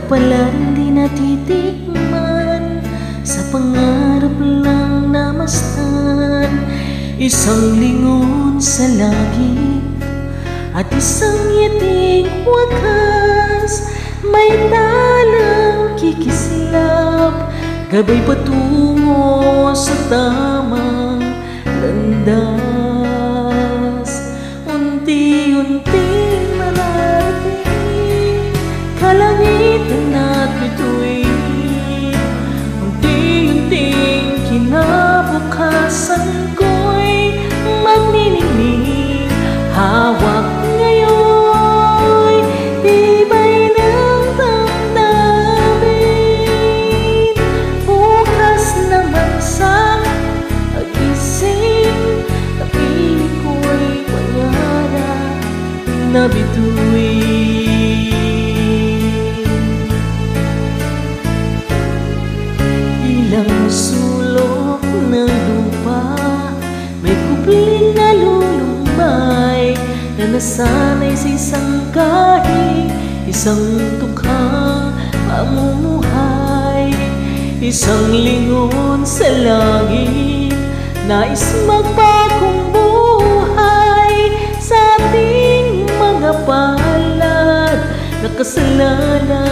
Kapalaran di natitikman, sa pangarap lang namastan. Isang lingon sa langit at isang yating wakas, may talang kikislap, gabay patungo sa tamang landas. Unti-unti mararating kalangitan at bituin, unti-unting kinabukasan ko'y magniningning. Hawak ngayon, tibay ng damdamin, bukas naman sa pagising, tapiling ko'y pangarap na bituin. Ilang sulok ng lupa, may kupling na lulumbay, na nasanay sa isang kahig, isang tukhang pamumuhay. Isang lingon sa langit, nais magbagong buhay sa ating mga palad, nakasalanan